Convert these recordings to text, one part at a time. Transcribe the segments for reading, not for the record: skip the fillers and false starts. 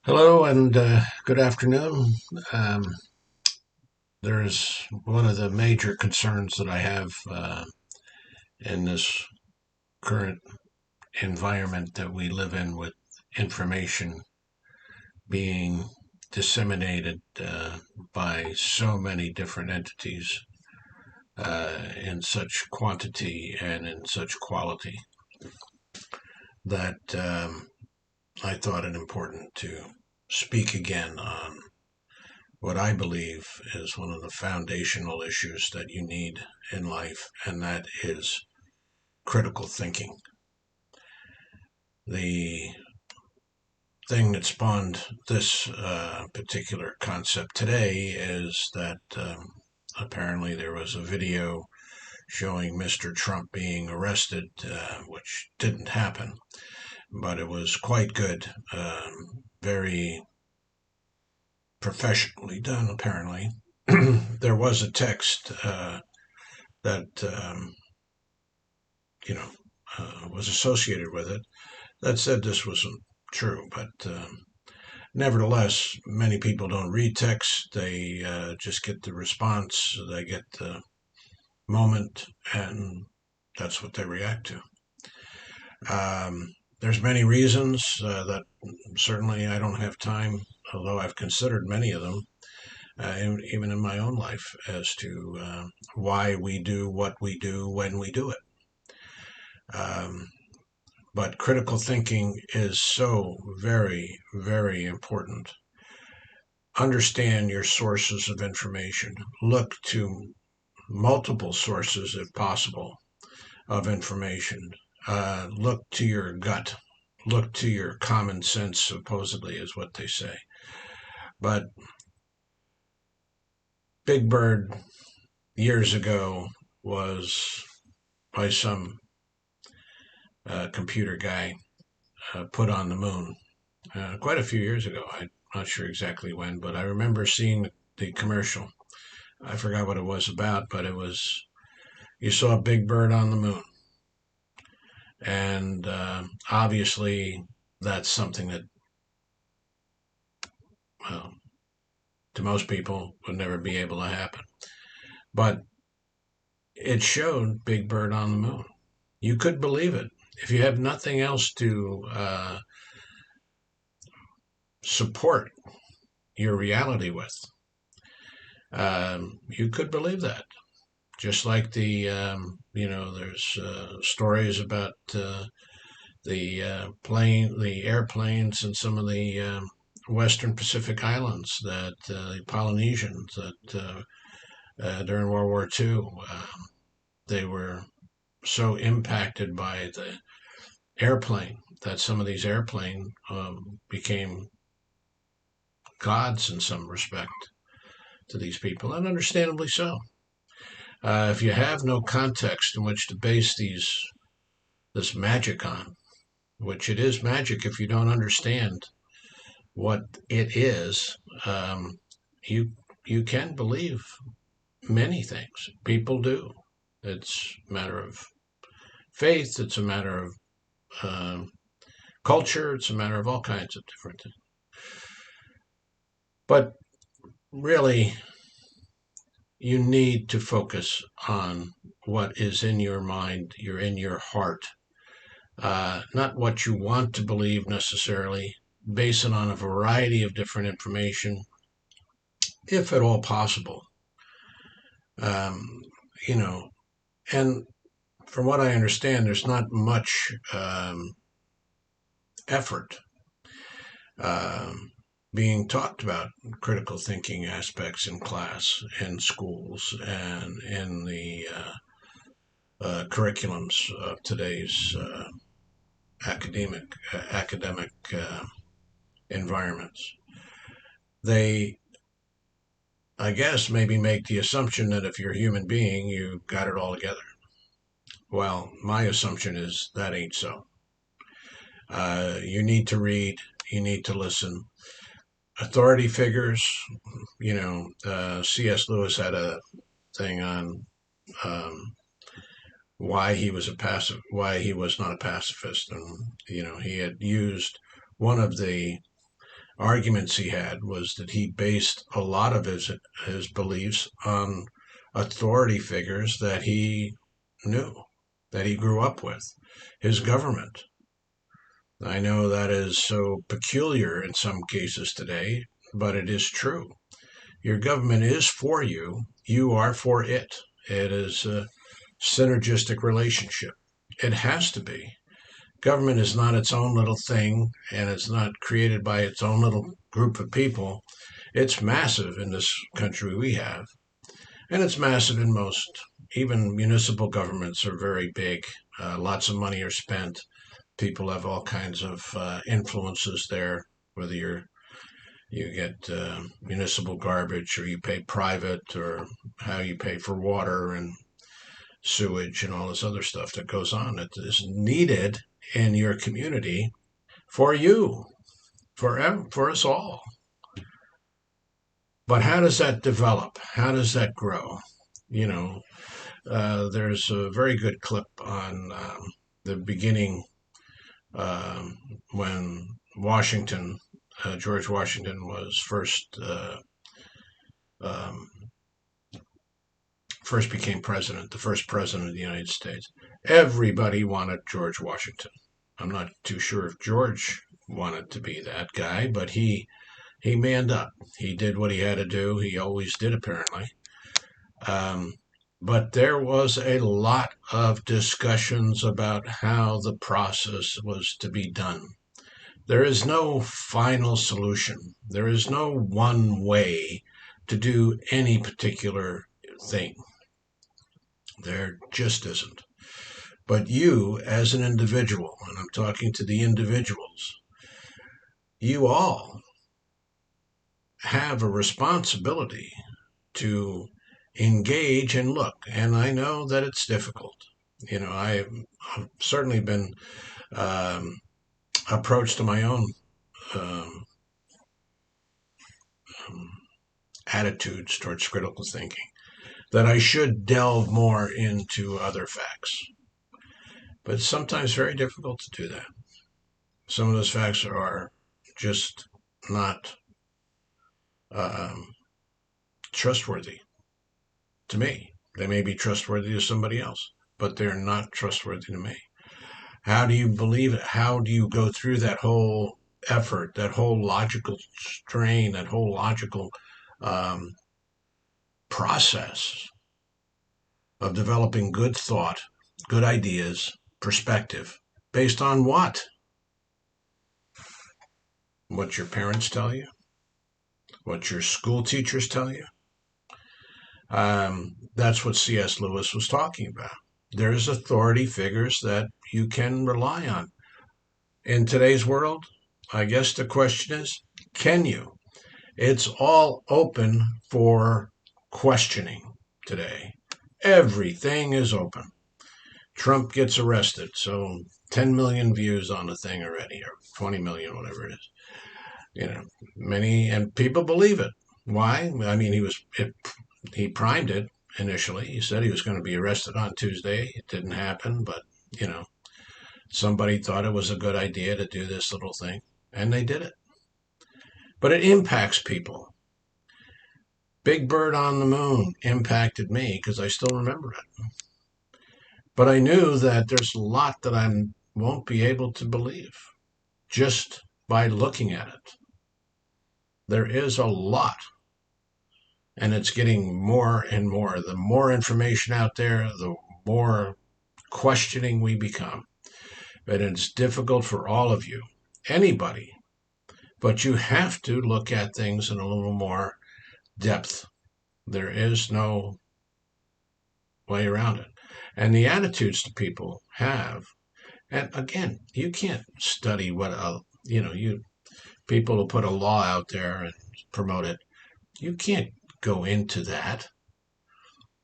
Hello and good afternoon. Um, there's one of the major concerns that I have in this current environment that we live in with information being disseminated by so many different entities in such quantity and in such quality that I thought it important to speak again on what I believe is one of the foundational issues that you need in life, and that is critical thinking. The thing that spawned this particular concept today is that apparently there was a video showing Mr. Trump being arrested, which didn't happen, but it was quite good, very professionally done, apparently. There was a text that you know was associated with it that said this wasn't true, but nevertheless, many people don't read text. They just get the response, they get the moment, and that's what they react to. There's many reasons that certainly I don't have time, although I've considered many of them, even in my own life, as to why we do what we do when we do it. Um, but critical thinking is so very, very important. Understand your sources of information. Look to multiple sources, if possible, of information. Look to your gut. Look to your common sense, supposedly, is what they say. But Big Bird years ago was by some computer guy put on the moon quite a few years ago. I'm not sure exactly when, but I remember seeing the commercial. I forgot what it was about, but it was you saw Big Bird on the moon, and obviously that's something that, well, to most people would never be able to happen. But it showed Big Bird on the moon. You could believe it if you have nothing else to support your reality with. You could believe that. Just like there's stories about the airplanes in some of the Western Pacific Islands that the Polynesians that during World War II they were so impacted by the airplane that some of these airplanes became gods in some respect to these people, and understandably so. If you have no context in which to base this magic on, which it is magic if you don't understand what it is, you you can believe many things. People do. It's a matter of faith. It's a matter of culture. It's a matter of all kinds of different things. But really, you need to focus on what is in your mind, you're in your heart, not what you want to believe necessarily. Base it on a variety of different information, if at all possible. Um, you know, and from what I understand, there's not much effort um, being talked about critical thinking aspects in class, in schools, and in the curriculums of today's academic environments. They, I guess, maybe make the assumption that if you're a human being, you got it all together. Well, my assumption is that ain't so. You need to read, you need to listen. Authority figures, C.S. Lewis had a thing on um, why he was not a pacifist, and he had used one of the arguments he had was that he based a lot of his beliefs on authority figures that he knew, that he grew up with, his government. I know that is so peculiar in some cases today, but it is true. Your government is for you, you are for it. It is a synergistic relationship. It has to be. Government is not its own little thing, and it's not created by its own little group of people. It's massive in this country we have, and it's massive in most. Even municipal governments are very big. Lots of money are spent. People have all kinds of influences there, whether you get municipal garbage or you pay private, or how you pay for water and sewage and all this other stuff that goes on that is needed in your community for you, for us all. But how does that develop? How does that grow? You know, there's a very good clip on the beginning um, when George Washington was um, first became president, the first president of the United States. Everybody wanted George Washington. I'm not too sure if George wanted to be that guy, but he manned up. He did what he had to do. He always did, apparently. Um, but there was a lot of discussions about how the process was to be done. There is no final solution. There is no one way to do any particular thing. There just isn't. But you, as an individual, and I'm talking to the individuals, you all have a responsibility to engage and look. And I know that it's difficult. I've certainly been um, approached to my own um, um, attitudes towards critical thinking, that I should delve more into other facts. But it's sometimes very difficult to do that. Some of those facts are just not um, trustworthy to me. They may be trustworthy to somebody else, but they're not trustworthy to me. How do you believe it? How do you go through that whole effort, that whole logical strain, that whole logical um, process of developing good thought, good ideas, perspective, based on what? What your parents tell you? What your school teachers tell you? That's what C.S. Lewis was talking about. There's authority figures that you can rely on. In today's world, I guess the question is, can you? It's all open for questioning today. Everything is open. Trump gets arrested, so 10 million views on the thing already, or 20 million, whatever it is. And people believe it. Why? I mean, he primed it initially. He said he was going to be arrested on Tuesday. It didn't happen, but you know, somebody thought it was a good idea to do this little thing, and they did it. But it impacts people. Big Bird on the Moon impacted me because I still remember it. But I knew that there's a lot that I won't be able to believe just by looking at it. There is a lot, and it's getting more and more. The more information out there, the more questioning we become. But it's difficult for all of you, anybody. But you have to look at things in a little more depth. There is no way around it. And the attitudes that people have, and again, you can't study what you people who put a law out there and promote it. You can't go into that.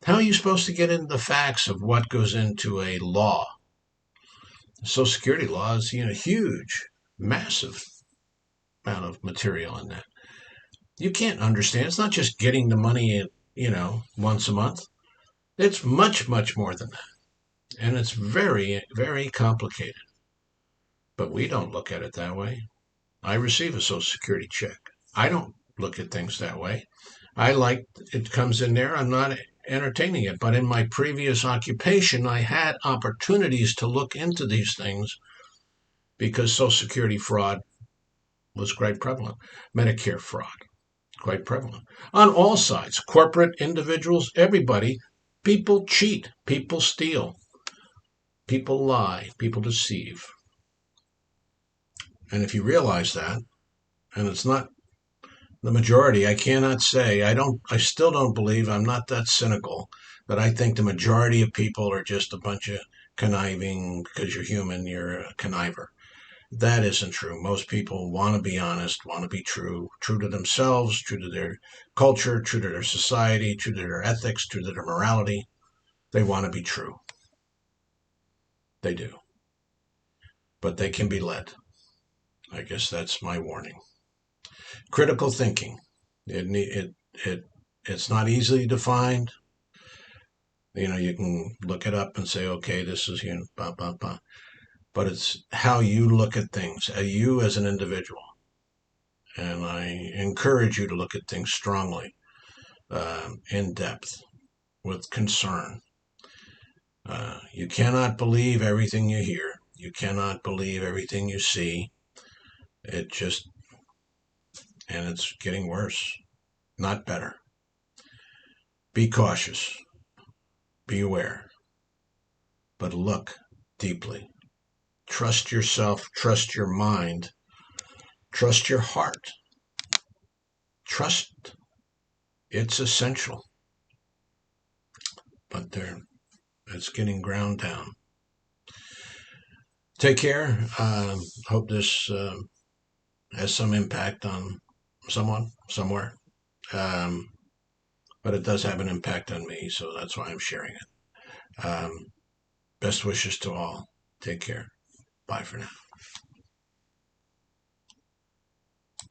How are you supposed to get into the facts of what goes into a law? Social Security law is, huge, massive amount of material in that. You can't understand. It's not just getting the money in, once a month. It's much, much more than that. And it's very, very complicated. But we don't look at it that way. I receive a Social Security check. I don't look at things that way. I like it comes in there. I'm not entertaining it. But in my previous occupation, I had opportunities to look into these things because Social Security fraud was quite prevalent. Medicare fraud, quite prevalent. On all sides, corporate, individuals, everybody, people cheat, people steal, people lie, people deceive. And if you realize that, and it's not the majority, I cannot say, I still don't believe, I'm not that cynical, that I think the majority of people are just a bunch of conniving, because you're human, you're a conniver. That isn't true. Most people want to be honest, want to be true, true to themselves, true to their culture, true to their society, true to their ethics, true to their morality. They want to be true. They do. But they can be led. I guess that's my warning. Critical thinking. It's not easily defined. You can look it up and say, okay, this is blah blah blah. But it's how you look at things, you as an individual. And I encourage you to look at things strongly, in depth, with concern. You cannot believe everything you hear. You cannot believe everything you see. It just, and it's getting worse, not better. Be cautious. Be aware. But look deeply. Trust yourself. Trust your mind. Trust your heart. Trust. It's essential. But it's getting ground down. Take care. Hope this has some impact on someone somewhere. Um, but it does have an impact on me, so that's why I'm sharing it. Best wishes to all. Take care. Bye for now.